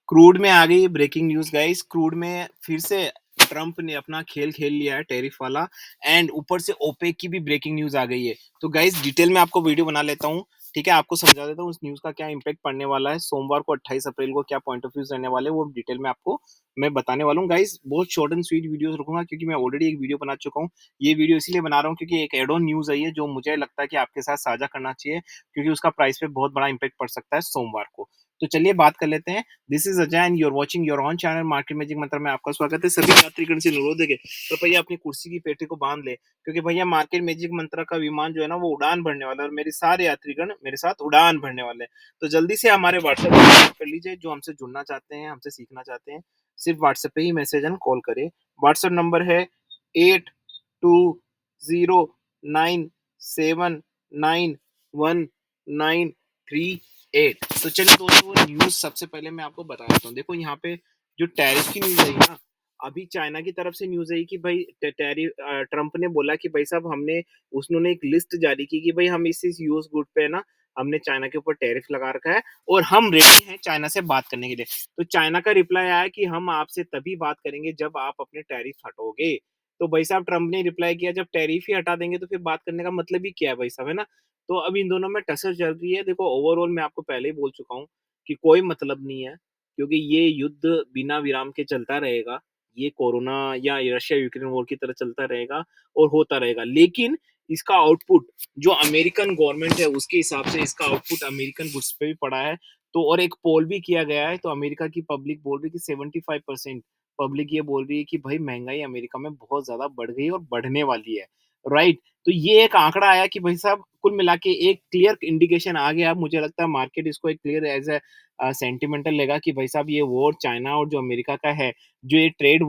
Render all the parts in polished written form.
Crude में आ गई breaking news guys. Crude में फिर से ट्रंप ने अपना खेल खेल लिया है टैरिफ वाला। एंड ऊपर से ओपेक की भी ब्रेकिंग न्यूज़ आ गई है। तो गाइस डिटेल में आपको वीडियो बना लेता हूँ। ठीक है, आपको समझा देता हूँ उस न्यूज़ का क्या इम्पैक्ट पड़ने वाला है। सोमवार को 28 अप्रैल को क्या पॉइंट ऑफ व्यूज रहने वाले हैं वो डिटेल में आपको मैं बताने वाला हूँ। गाइस बहुत शॉर्ट एंड स्वीट वीडियोस रखूंगा क्योंकि मैं ऑलरेडी एक वीडियो बना चुका हूँ। ये वीडियो इसलिए बना रहा हूँ क्योंकि एक एड ऑन न्यूज़ आई है जो मुझे लगता है कि आपके साथ साझा करना चाहिए क्योंकि उसका प्राइस पे बहुत बड़ा इम्पैक्ट पड़ सकता है सोमवार को। तो चलिए बात कर लेते हैं। This is Ajay and you are watching your own channel Market Magic Mantra में आपका स्वागत है। सभी यात्रीगण से अनुरोध है कि कृपया अपनी कुर्सी की पेटी को बांध ले क्योंकि भैया मार्केट मैजिक मंत्र का विमान जो है ना वो उड़ान भरने वाला है और मेरे सारे यात्रीगण मेरे साथ उड़ान भरने वाले हैं। तो जल्दी से हमारे व्हाट्सएप पर कर लीजिए जो हमसे जुड़ना चाहते हैं, हमसे सीखना चाहते हैं। सिर्फ व्हाट्सएप पे ही मैसेज एंड कॉल करें। व्हाट्सएप नंबर है 8209791138। तो चलिए दोस्तों न्यूज सबसे पहले मैं आपको बता देता हूँ। देखो यहाँ पे जो टैरिफ की न्यूज आई ना, अभी चाइना की तरफ से न्यूज आई कि भाई टैरिफ ट्रम्प ने बोला कि भाई साहब हमने उन्होंने एक लिस्ट जारी की कि भाई हम इस यूएस गुड पे ना हमने चाइना के ऊपर टैरिफ लगा रखा है और हम रेडी हैं चाइना से बात करने के लिए। तो चाइना का रिप्लाई आया कि हम आपसे तभी बात करेंगे जब आप अपने टैरिफ हटोगे। तो भाई साहब ट्रम्प ने रिप्लाई किया जब टैरिफ ही हटा देंगे तो फिर बात करने का मतलब ही क्या है भाई साहब, है ना। तो अब इन दोनों में टसर चल रही है। देखो ओवरऑल मैं आपको पहले ही बोल चुका हूँ कि कोई मतलब नहीं है क्योंकि ये युद्ध बिना विराम के चलता रहेगा। ये कोरोना या रशिया यूक्रेन वॉर की तरह चलता रहेगा और होता रहेगा, लेकिन इसका आउटपुट जो अमेरिकन गवर्नमेंट है उसके हिसाब से इसका आउटपुट अमेरिकन गुड्स पे भी पड़ा है। तो और एक पोल भी किया गया है तो अमेरिका की पब्लिक बोल रही है कि 75% पब्लिक ये बोल रही है कि भाई महंगाई अमेरिका में बहुत ज्यादा बढ़ गई और बढ़ने वाली है। राइट। तो ये एक आंकड़ा आया कि भाई साहब कुल मिला के एक क्लियर इंडिकेशन आ गया। मुझे लगता है मार्केट इसको एक क्लियर एज ए सेंटिमेंटल लेगा कि भाई साहब ये वॉर चाइना और जो अमेरिका का है, जो ये ट्रेड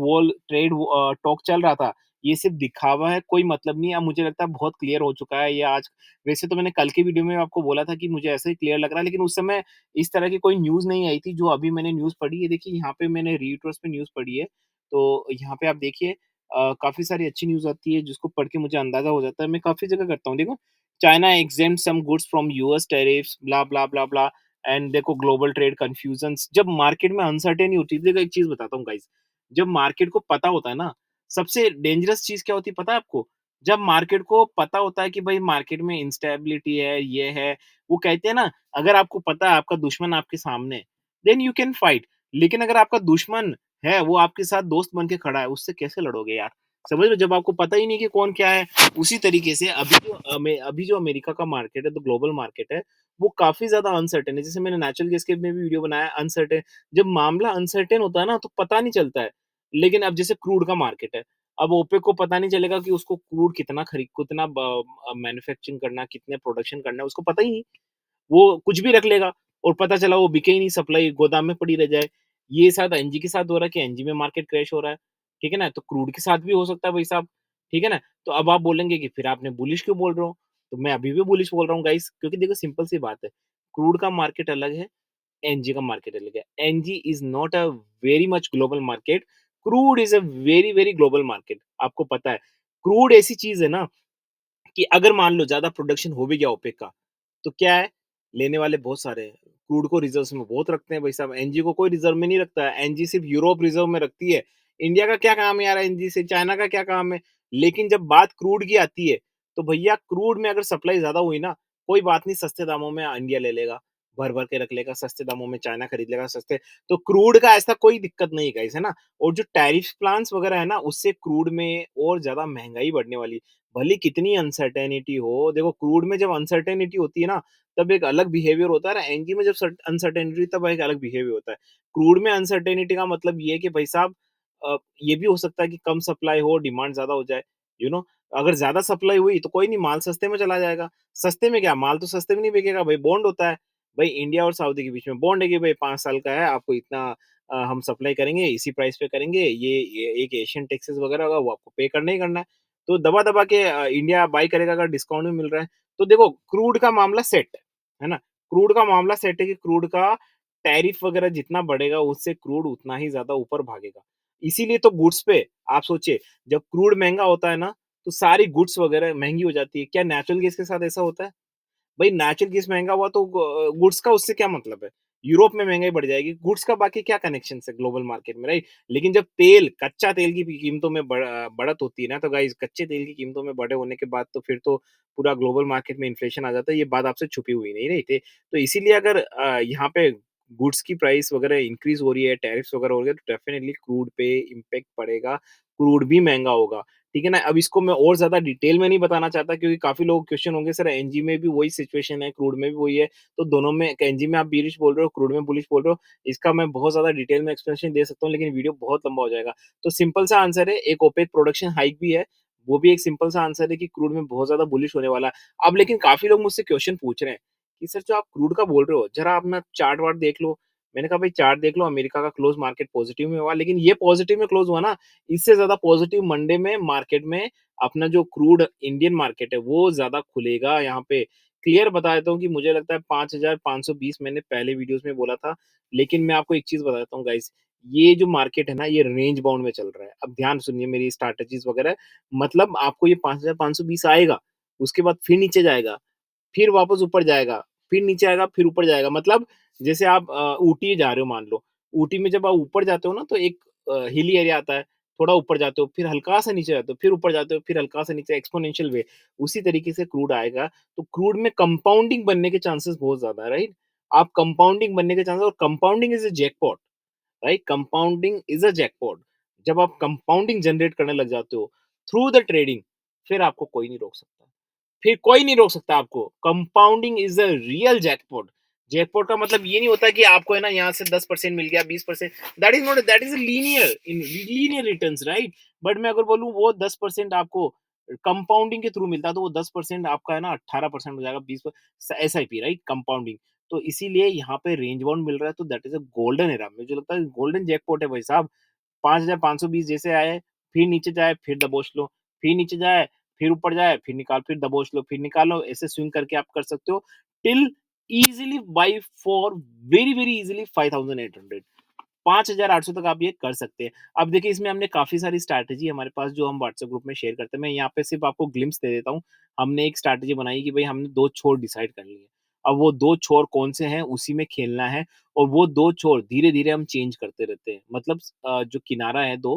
टॉक चल रहा था, ये सिर्फ दिखावा है, कोई मतलब नहीं है। अब मुझे लगता है बहुत क्लियर हो चुका है ये आज। वैसे तो मैंने कल की वीडियो में आपको बोला था कि मुझे ऐसा ही क्लियर लग रहा है, लेकिन उस समय इस तरह की कोई न्यूज़ नहीं आई थी जो अभी मैंने न्यूज़ पढ़ी है। देखिए यहाँ पे मैंने रीट्रोस पे न्यूज़ पढ़ी है। तो यहाँ पे आप देखिए काफ़ी सारी अच्छी न्यूज़ आती है जिसको पढ़ के मुझे अंदाज़ा हो जाता है। मैं काफ़ी जगह करता हूँ। देखो China exempt some goods from US tariffs blah blah blah blah. And देखो ग्लोबल ट्रेड कंफ्यूजन्स। जब मार्केट में अनसर्टेनिटी होती है, देखो एक चीज़ बताता हूँ गाइस, जब मार्केट को पता होता है ना, सबसे डेंजरस चीज़ क्या होती है पता है आपको? जब मार्केट को पता होता है कि भाई मार्केट में इंस्टेबिलिटी है, ये है, वो कहते हैं ना, अगर आपको पता है आपका दुश्मन आपके सामने है, देन यू कैन फाइट। लेकिन अगर आपका दुश्मन है, वो आपके साथ दोस्त बन के खड़ा है, उससे कैसे लड़ोगे यार? समझ रहे हो? जब आपको पता ही नहीं कि कौन क्या है। उसी तरीके से अभी जो अमेरिका का मार्केट है, तो ग्लोबल मार्केट है, वो काफ़ी ज़्यादा अनसर्टेन है। जैसे मैंने नेचुरल गैस के में भी वीडियो बनाया अनसर्टेन। जब मामला अनसर्टेन होता है ना, तो पता नहीं चलता है। लेकिन अब जैसे क्रूड का मार्केट है, अब ओपेक को पता नहीं चलेगा कि उसको क्रूड कितना मैन्युफैक्चरिंग करना, कितने प्रोडक्शन करना है, उसको पता ही नहीं। वो कुछ भी रख लेगा और पता चला वो बिके ही नहीं, सप्लाई गोदाम में पड़ी रह जाए। ये शायद एनजी के साथ हो रहा है कि एनजी में मार्केट क्रैश हो रहा है, ठीक है ना? तो क्रूड के साथ भी हो सकता है भाई साहब, ठीक है ना? तो अब आप बोलेंगे कि फिर आपने बुलिश क्यों बोल रहे हो? तो मैं अभी भी बुलिश बोल रहा हूँ गाइस, क्योंकि देखो सिंपल सी बात है, क्रूड का मार्केट अलग है, एनजी का मार्केट अलग है। NG is not a very much global market, crude is a very, very global market, आपको पता है। क्रूड ऐसी चीज़ है ना कि अगर मान लो ज़्यादा प्रोडक्शन हो भी गया ओपेक का, तो क्या है, लेने वाले बहुत सारे हैं। क्रूड को रिज़र्व्स में बहुत रखते हैं भाई साहब, एनजी को कोई रिज़र्व में नहीं रखता है, एनजी सिर्फ़ यूरोप रिज़र्व में रखती है। इंडिया का क्या काम है यार एनजी से, चाइना का क्या काम है? लेकिन जब बात क्रूड की आती है, तो भैया क्रूड में अगर सप्लाई ज़्यादा हुई ना, कोई बात नहीं, सस्ते दामों में इंडिया ले लेगा, भर-भर के रख लेगा, सस्ते दामों में चाइना खरीद लेगा सस्ते। तो क्रूड का ऐसा कोई दिक्कत नहीं है गाइस, है ना? और जो टैरिफ प्लान्स वगैरह है ना, उससे क्रूड में और ज़्यादा महँगाई बढ़ने वाली है। भले कितनी अनसर्टेनिटी हो, देखो क्रूड में जब अनसर्टेनिटी होती है ना, तब एक अलग बिहेवियर होता है ना, एनजी में जब अनसर्टेनिटी तब एक अलग बिहेवियर होता है। क्रूड में अनसर्टेनिटी का मतलब ये है कि भाई साहब ये भी हो सकता है कि कम सप्लाई हो, डिमांड ज़्यादा हो जाए, यू नो। अगर ज़्यादा सप्लाई हुई तो कोई नहीं, माल सस्ते में चला जाएगा। सस्ते में क्या, माल तो सस्ते में नहीं बिकेगा भाई, बॉन्ड होता है। भाई इंडिया और सऊदी के बीच में बॉन्ड है कि भाई 5 साल का है, आपको इतना हम सप्लाई करेंगे, इसी प्राइस पे करेंगे। ये एक एशियन टैक्सेस वगैरह होगा, वो आपको पे करना ही करना है। तो दबा-दबा के इंडिया बाय करेगा अगर डिस्काउंट में मिल रहा है। तो देखो क्रूड का मामला सेट है ना? क्रूड का मामला सेट है कि क्रूड का टैरिफ वगैरह जितना बढ़ेगा उससे क्रूड उतना ही ज़्यादा ऊपर भागेगा। इसीलिए तो गुड्स पे आप सोचिए, जब क्रूड महँगा होता है ना, तो सारी गुड्स वगैरह महँगी हो जाती है। क्या नेचुरल गैस के साथ ऐसा होता है? भाई नेचुरल गैस महँगा हुआ तो गुड्स का उससे क्या मतलब है? यूरोप में महँगाई बढ़ जाएगी, गुड्स का बाकी क्या कनेक्शन है ग्लोबल मार्केट में, राइट? लेकिन जब कच्चा तेल की भी कीमतों में बढ़त होती है ना, तो गाइज़ कच्चे तेल की कीमतों में बढ़े होने के बाद तो फिर तो पूरा ग्लोबल मार्केट में इन्फ्लेशन आ जाता है, ये बात आपसे छुपी हुई नहीं, राइट? तो इसीलिए अगर यहाँ पे गुड्स की प्राइस वगैरह इंक्रीज़ हो रही है, टैरिफ्स वगैरह हो रहे हैं, तो डेफ़िनिटली क्रूड पे इम्पैक्ट पड़ेगा, क्रूड भी महँगा होगा, ठीक है ना? अब इसको मैं और ज़्यादा डिटेल में नहीं बताना चाहता क्योंकि काफ़ी लोग क्वेश्चन होंगे, सर एनजी में भी वही सिचुएशन है, क्रूड में भी वही है, तो दोनों में एनजी में आप बेयरिश बोल रहे हो, क्रूड में बुलिश बोल रहे हो, इसका मैं बहुत ज़्यादा डिटेल में एक्सप्लेनेशन दे सकता हूँ, लेकिन वीडियो बहुत लंबा हो जाएगा। तो सिंपल सा आंसर है, एक ओपेक प्रोडक्शन हाइक भी है, वो भी एक सिंपल सा आंसर है कि क्रूड में बहुत ज़्यादा बुलिश होने वाला है। अब लेकिन काफ़ी लोग मुझसे क्वेश्चन पूछ रहे हैं कि सर जो आप क्रूड का बोल रहे हो, ज़रा अपना चार्ट-वार्ट देख लो। मैंने कहा भाई चार्ट देख लो, अमेरिका का क्लोज़ मार्केट पॉजिटिव में हुआ, लेकिन ये पॉजिटिव में क्लोज़ हुआ ना, इससे ज़्यादा पॉजिटिव मंडे में मार्केट में अपना जो क्रूड इंडियन मार्केट है, वो ज़्यादा खुलेगा यहाँ पे। क्लियर बता देता हूँ कि मुझे लगता है 5,520 मैंने पहले वीडियोज़ में बोला था, लेकिन मैं आपको एक चीज़ बता देता हूँ गाइज़, ये जो मार्केट है ना, ये रेंज बाउंड में चल रहा है। अब ध्यान सुनिए मेरी स्ट्रैटेजीज़ वगैरह, मतलब आपको ये 5,520 आएगा, उसके बाद फिर नीचे जाएगा, फिर वापस ऊपर जाएगा, फिर नीचे आएगा, फिर ऊपर जाएगा। मतलब जैसे आप ऊटी जा रहे हो मान लो, ऊटी में जब आप ऊपर जाते हो ना तो एक हिली एरिया आता है, थोड़ा ऊपर जाते हो, फिर हल्का-सा नीचे जाते हो, फिर ऊपर जाते हो, फिर हल्का-सा नीचे एक्स्पोनेंशियल वे। उसी तरीके से क्रूड आएगा, तो क्रूड में कंपाउंडिंग बनने के चांसेस बहुत ज़्यादा है, राइट? आप कंपाउंडिंग बनने के चांसेस और compounding is a jackpot, right? Compounding is a jackpot. जब आप कंपाउंडिंग जनरेट करने लग जाते हो थ्रू द ट्रेडिंग, फिर आपको कोई नहीं रोक सकता। फिर कोई नहीं रोक सकता आपको। Compounding is a real jackpot. Jackpot का मतलब ये नहीं होता कि आपको है ना यहाँ से 10% मिल गया, 20%, that is not, that is linear in linear returns, right? But मैं अगर बोलूँ वो 10% आपको कंपाउंडिंग के थ्रू मिलता है, तो वो 10% आपका है ना 18% हो जाएगा, 20 एसआईपी, राइट? कंपाउंडिंग। तो इसीलिए यहाँ पे रेंज बाउंड मिल रहा है, तो that is a golden era. मुझे लगता है गोल्डन जैकपॉट है भाई साहब। 5,520 जैसे आए, फिर नीचे जाए, फिर दबोच लो, फिर नीचे जाए, फिर ऊपर जाए, फिर निकाल, फिर दबोच लो, फिर निकालो, ऐसे स्विंग करके आप कर सकते हो till easily buy for very, very easily 5,800, 5,800 तक आप ये कर सकते हैं। अब देखिए इसमें हमने काफ़ी सारी स्ट्रैटेजी हमारे पास जो हम व्हाट्सएप ग्रुप में शेयर करते हैं। मैं यहाँ पे सिर्फ़ आपको ग्लिम्प्स दे देता हूँ। हमने एक स्ट्रैटेजी बनाई कि भई हमने 2 छोर डिसाइड कर लिए। अब वो 2 छोर कौन से हैं उसी में खेलना है और वो 2 छोर धीरे-धीरे हम चेंज करते रहते हैं। मतलब जो किनारा है 2,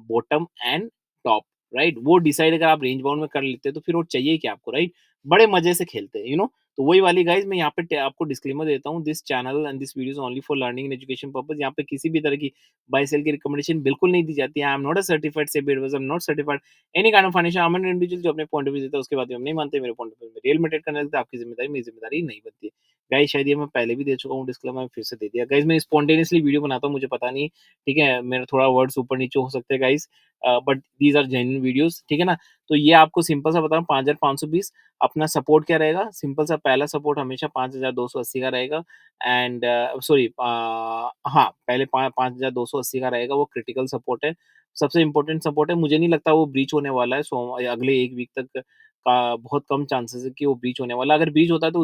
बॉटम एंड टॉप, राइट? वो डिसाइड अगर आप रेंज बाउंड में कर लेते हैं तो फिर और चाहिए क्या आपको, राइट? बड़े मज़े से खेलते हैं, तो वही वाली गाइज़ मैं यहाँ पे आपको डिस्क्लेमर देता हूँ, this channel and this video is only for learning and education purpose. यहाँ पे किसी भी तरह की बाय सेल की रिकमेंडेशन बिल्कुल नहीं दी जाती है। I am not a certified SEBI adviser, I am not certified any kind of financial. I am an individual जो अपने पॉइंट ऑफ व्यू देता है उसके बाद भी हम नहीं मानते, मेरे पॉइंट ऑफ व्यू में रियल मेथड करने लगता है, आपकी ज़िम्मेदारी मेरी ज़िम्मेदारी नहीं बनती है। गाइज़ शायद ये मैं पहले भी दे चुका हूँ डिस्क्लेमर, फिर से दे दिया। गाइज़ मैं स्पॉन्टेनियसली वीडियो बनाता हूँ, मुझे पता नहीं, ठीक है? मेरा थोड़ा वर्ड्स ऊपर-नीचे हो सकते हैं guys, but these are genuine videos, ठीक है ना? तो ये आपको सिंपल सा बता रहा हूँ, 5,520 अपना सपोर्ट क्या रहेगा? सिंपल सा पहला सपोर्ट हमेशा 5,280 का रहेगा एंड सॉरी हाँ, पहले 5,280 का रहेगा, वो क्रिटिकल सपोर्ट है। सबसे इम्पोर्टेंट सपोर्ट है, मुझे नहीं लगता वो ब्रीच होने वाला है, अगले 1 वीक तक का बहुत कम चांसेस है कि वो ब्रीच होने वाला है। अगर ब्रीच होता है तो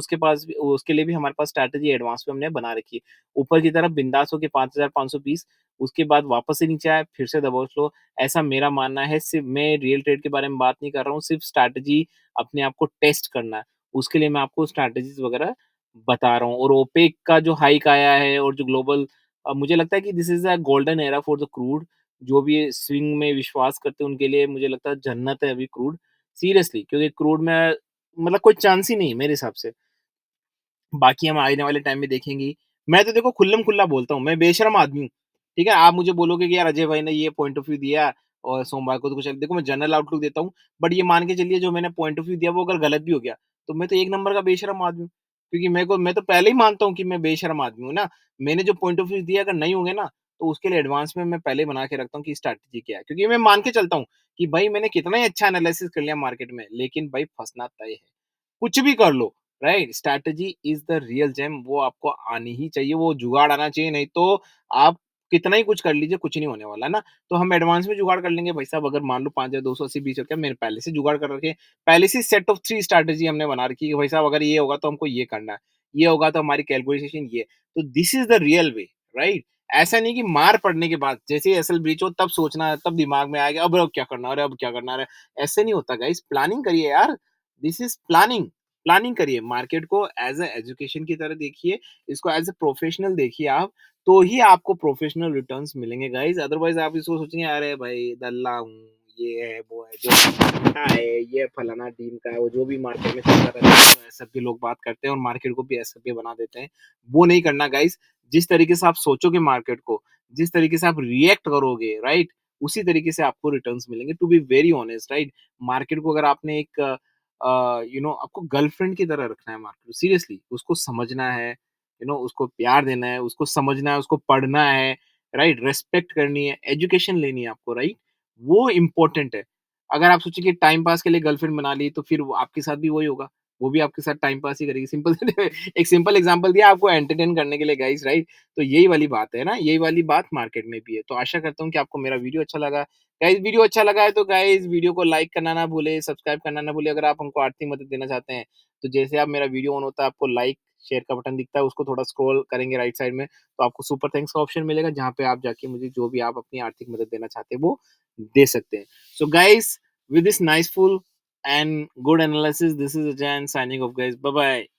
उसके लिए भी हमारे पास स्ट्रैटेजी एडवांस में हमने बना रखी है। ऊपर की तरफ बिंदास होके 5,520, उसके बाद वापस से नीचे आए, फिर से दबोच लो, ऐसा मेरा मानना है। सिर्फ़ मैं रियल ट्रेड के बारे में बात नहीं कर रहा हूँ, सिर्फ़ स्ट्रैटेजी अपने आप को टेस्ट करना है। उसके लिए मैं आपको स्ट्रैटेजीज़ वगैरह बता रहा हूँ और ओपेक का जो हाइक आया है और जो ग्लोबल मुझे लगता है कि this is a golden era for the crude. जो भी स्विंग में विश्वास करते हैं उनके लिए मुझे लगता है जन्नत है अभी क्रूड। सीरियसली क्योंकि क्रूड में मतलब कोई चांस ही नहीं है मेरे हिसाब से। बाकी हम आने वाले टाइम में देखेंगे ही। मैं तो देखो खुल्लम-खुल्ला बोलता हूँ, मैं बेशर्म आदमी हूँ, ठीक है? आप मुझे बोलोगे कि यार अजय भाई ने ये पॉइंट ऑफ व्यू दिया और सोमवार को तो कुछ देखो मैं जनरल आउटलुक देता हूँ, बट ये मान के चलिए जो मैंने पॉइंट ऑफ व्यू दिया वो अगर गलत भी हो गया, तो मैं तो एक नंबर का बेशर्म आदमी हूँ। क्योंकि मैं तो पहले ही मानता हूँ कि मैं बेशर्म आदमी हूँ ना। मैंने जो पॉइंट ऑफ व्यू दिया अगर नहीं होंगे ना, तो उसके लिए एडवांस में मैं पहले ही बना के रखता हूँ कि स्ट्रैटेजी क्या है। क्योंकि मैं मान के चलता हूँ कि भाई मैंने कितना ही अच्छा एनालिसिस कर लिया मार्केट में, लेकिन भाई फँसना तय है। कुछ भी कर लो, right? Strategy is the real gem, वो आपको आनी ही चाहिए, वो जुगाड़ आना चाहिए, नहीं तो आप कितना ही कुछ कर लीजिए, कुछ नहीं होने वाला ना। तो हम एडवांस में जुगाड़ कर लेंगे भाई साहब, अगर मान लो 5,280 बीच रुपया मैंने पहले से जुगाड़ कर रखे हैं, पहले से सेट ऑफ 3 स्ट्रैटेजी हमने बना रखी है कि भाई साहब अगर ये होगा तो हमको ये करना है, ये होगा तो हमारी कैलकुलेशन ये। तो this is the real way, right? ऐसा नहीं कि मार पड़ने के बाद जैसे ही एसएल ब्रीच हो तब सोचना है, तब दिमाग में आएगा अब क्या करना है, अरे अब क्या करना है? ऐसे नहीं होता गाइस, प्लानिंग करिए यार, दिस इज़ प्लानिंग। प्लानिंग करिए, मार्केट को एज़ अ एजुकेशन की तरह देखिए, इसको एज़ अ प्रोफेशनल देखिए आप, तो ही आपको प्रोफेशनल रिटर्न्स मिलेंगे गाइज़, अदरवाइज़ आप इसको सोचेंगे अरे भाई दल्ला हूँ, ये है, वो है, जो छोटा है, ये फलाना टीम का है, वो जो भी मार्केट में चलता रहता है, तो ऐसे भी लोग बात करते हैं और मार्केट को भी ऐसे भी बना देते हैं। वो नहीं करना गाइज़, जिस तरीके से आप सोचोगे मार्केट को, जिस तरीके से आप रिएक्ट करोगे, राइट? उसी तरीके से आपको रिटर्न्स मिलेंगे, to be very honest, right? Market को अगर आपने एक आपको गर्लफ्रेंड की तरह रखना है मार्केट को, सीरियसली उसको समझना है, उसको प्यार देना है, उसको समझना है, उसको पढ़ना है, राइट? रिस्पेक्ट करनी है, एजुकेशन लेनी है आपको, राइट? वो इम्पोर्टेंट है। अगर आप सोचिए कि टाइम पास के लिए गर्लफ्रेंड बना ली, तो फिर वो आपके साथ भी वही होगा। वो भी आपके साथ टाइम पास ही करेगी। सिंपल एक सिंपल एग्जांपल दिया आपको एंटरटेन करने के लिए गाइस, राइट? तो यही वाली बात है ना, यही वाली बात मार्केट में भी है। तो आशा करता हूँ कि आपको मेरा वीडियो अच्छा लगा। गाइस वीडियो अच्छा लगा है तो गाइस वीडियो को लाइक करना ना भूलें, सब्सक्राइब करना ना भूलें। अगर आप हमको आर्थिक मदद देना चाहते हैं, तो जैसे आप मेरा वीडियो ऑन होता है, आपको लाइक, शेयर का बटन दिखता है, उसको थोड़ा स्क्रॉल करेंगे राइट साइड में, तो आपको सुपर थैंक्स का ऑप्शन मिलेगा, जहाँ पे आप जाके मुझे जो भी आप अपनी आर्थिक मदद देना चाहते हैं, वो दे सकते हैं। So guys, with this niceful and good analysis, this is Ajan signing off guys. Bye bye.